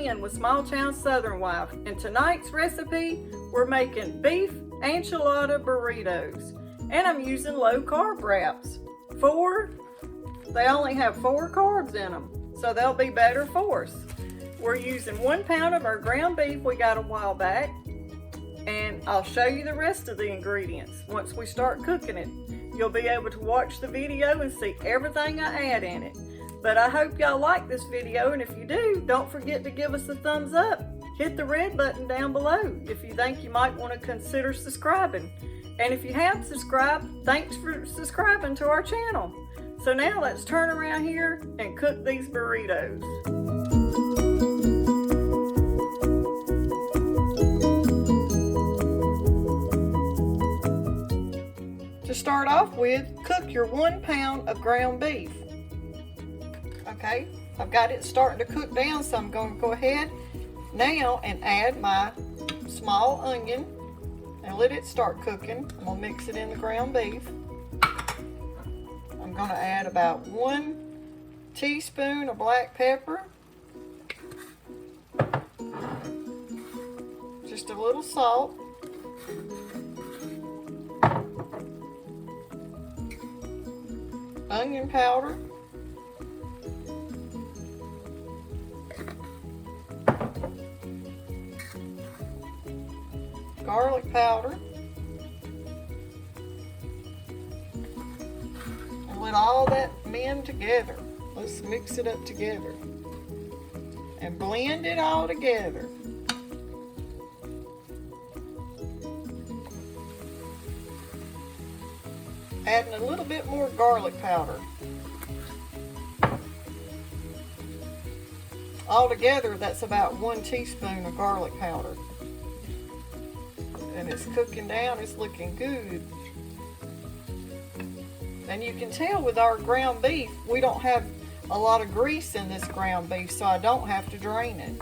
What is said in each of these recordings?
again with Small Town Southern Wife. In tonight's recipe, we're making beef enchilada burritos. And I'm using low carb wraps. They only have 4 carbs in them, so they'll be better for us. We're using 1 pound of our ground beef we got a while back. And I'll show you the rest of the ingredients once we start cooking it. You'll be able to watch the video and see everything I add in it. But I hope y'all like this video, and if you do, don't forget to give us a thumbs up. Hit the red button down below if you think you might want to consider subscribing. And if you have subscribed, thanks for subscribing to our channel. So now let's turn around here and cook these burritos. To start off with, cook your 1 pound of ground beef. Okay, I've got it starting to cook down, so I'm going to go ahead now and add my small onion and let it start cooking. I'm going to mix it in the ground beef. I'm going to add about 1 teaspoon of black pepper, just a little salt, onion powder, garlic powder, and let all that blend together. Let's mix it up together and blend it all together. Adding a little bit more garlic powder. Altogether, that's about 1 teaspoon of garlic powder. And it's cooking down, it's looking good. And you can tell with our ground beef, we don't have a lot of grease in this ground beef, so I don't have to drain it.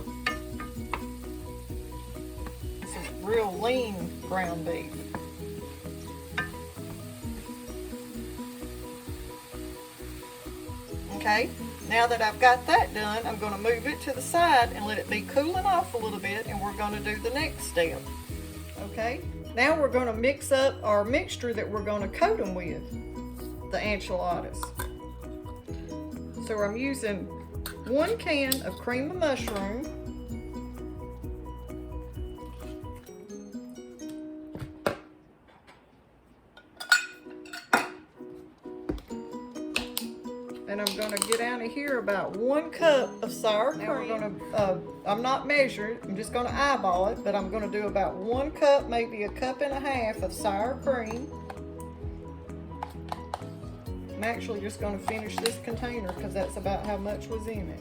It's a real lean ground beef. Okay, now that I've got that done, I'm going to move it to the side and let it be cooling off a little bit, and we're going to do the next step. Okay, now we're going to mix up our mixture that we're going to coat them with, the enchiladas. So I'm using 1 can of cream of mushroom, and I'm going to get out of here about 1 cup of sour cream. Now we're going to, I'm not measuring, I'm just going to eyeball it, but I'm going to do about 1 cup, maybe 1.5 cups of sour cream. I'm actually just going to finish this container because that's about how much was in it.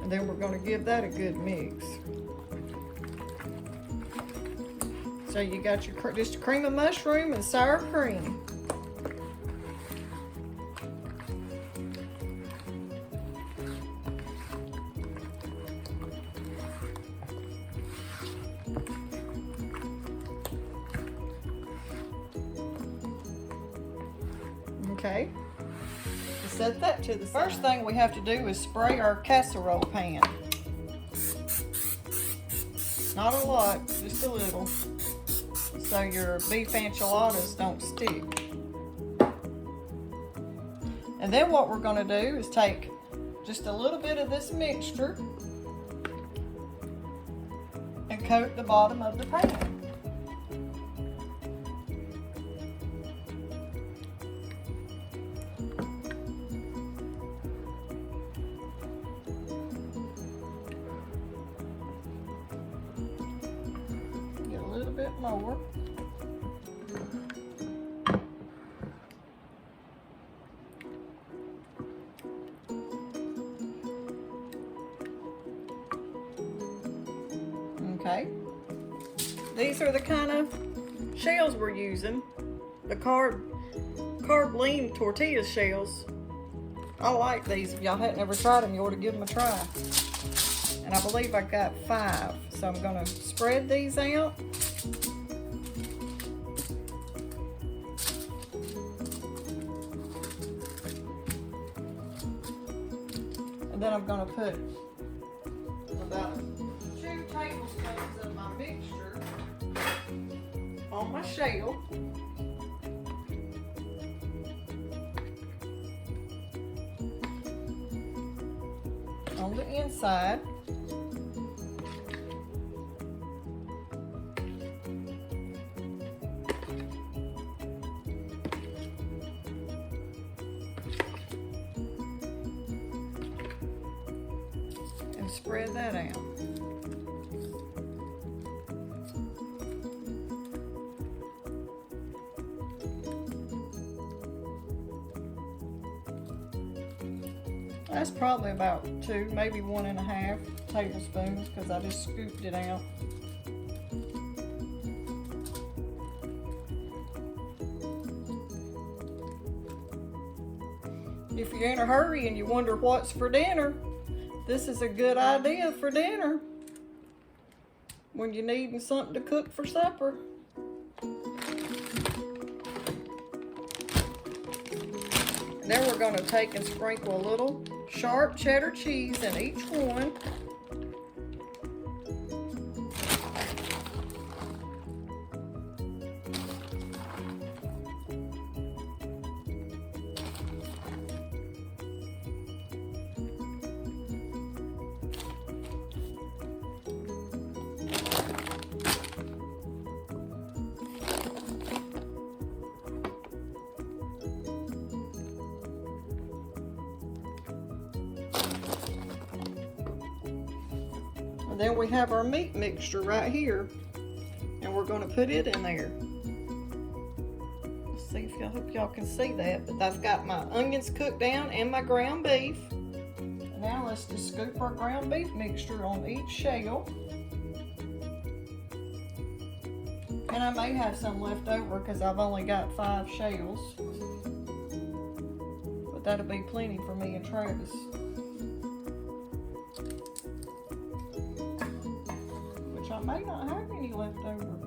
And then we're going to give that a good mix. So you got your just cream of mushroom and sour cream. Okay, set that to the side. First thing we have to do is spray our casserole pan. Not a lot, just a little, so your beef enchiladas don't stick. And then what we're going to do is take just a little bit of this mixture and coat the bottom of the pan. Get a little bit more. Okay, these are the kind of shells we're using, the carb lean tortilla shells. I like these. If y'all hadn't ever tried them, you ought to give them a try. And I believe I got 5, so I'm going to spread these out. Then I'm going to put about 2 tablespoons of my mixture on my shell. On the inside. And spread that out. That's probably about 2, maybe 1.5 tablespoons because I just scooped it out. If you're in a hurry and you wonder what's for dinner, this is a good idea for dinner when you're needing something to cook for supper. And then we're going to take and sprinkle a little sharp cheddar cheese in each one. Then we have our meat mixture right here, and we're going to put it in there. Let's see if y'all, hope y'all can see that, but I've got my onions cooked down and my ground beef. And now let's just scoop our ground beef mixture on each shell. And I may have some left over because I've only got 5 shells, but that'll be plenty for me and Travis. I may not have any left over.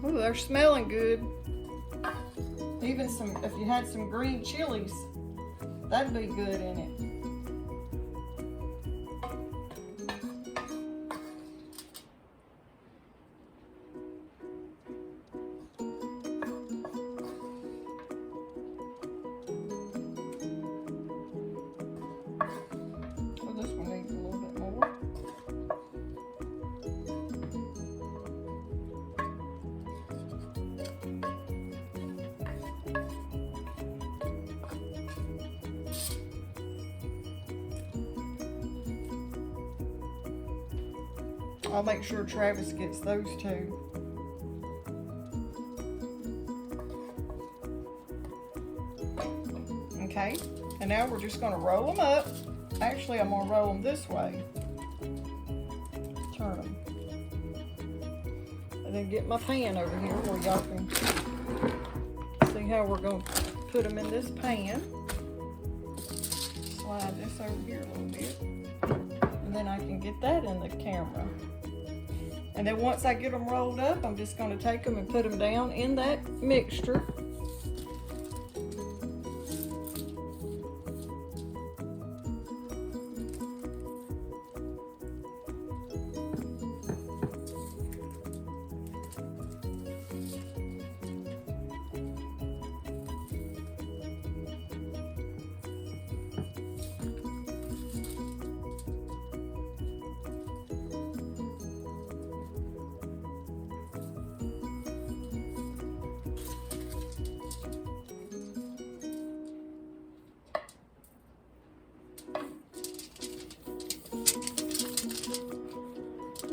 Ooh, they're smelling good. Even some, if you had some green chilies, that'd be good in it. I'll make sure Travis gets those too. Okay, and now we're just going to roll them up. Actually, I'm going to roll them this way. Turn them. And then get my pan over here where y'all can see how we're going to put them in this pan. Slide this over here a little bit. And then I can get that in the camera. And then once I get them rolled up, I'm just going to take them and put them down in that mixture.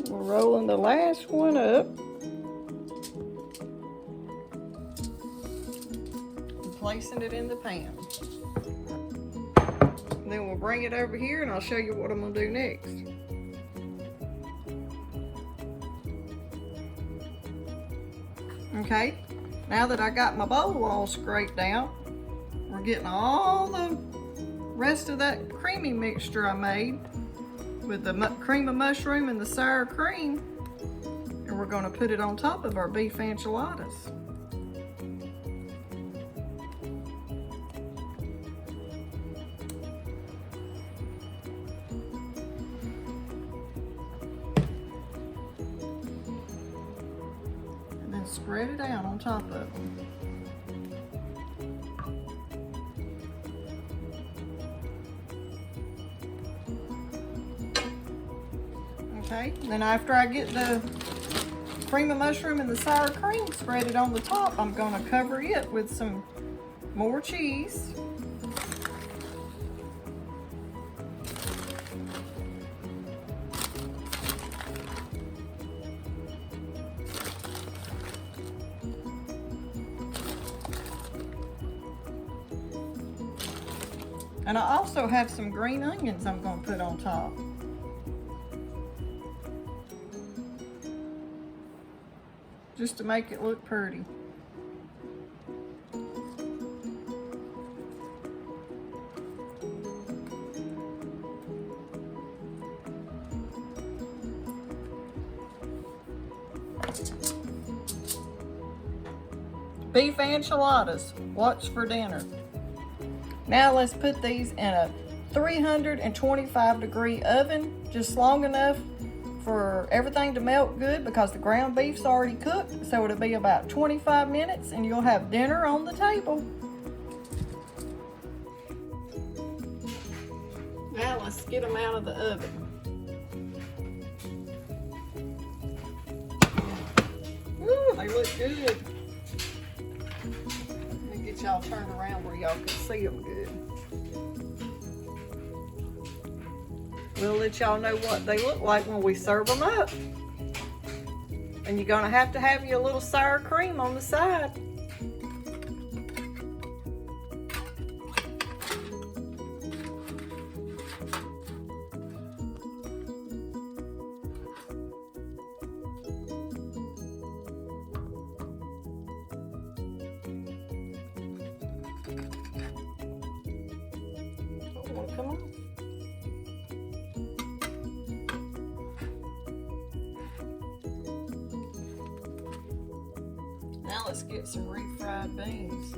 We're rolling the last one up. And placing it in the pan. And then we'll bring it over here and I'll show you what I'm going to do next. Okay, now that I got my bowl all scraped out, we're getting all the rest of that creamy mixture I made with the cream of mushroom and the sour cream, and And we're going to put it on top of our beef enchiladas. And then spread it out on top of them. Okay, then after I get the cream of mushroom and the sour cream spread on the top, I'm going to cover it with some more cheese. And I also have some green onions I'm going to put on top. Just to make it look pretty. Beef enchiladas, what's for dinner? Now let's put these in a 325-degree oven, just long enough for everything to melt good because the ground beef's already cooked. So it'll be about 25 minutes and you'll have dinner on the table. Now let's get them out of the oven. Ooh, they look good. Let me get y'all turned around where y'all can see them good. We'll let y'all know what they look like when we serve them up. And you're gonna have to have your little sour cream on the side. Oh, come on. Now let's get some refried beans.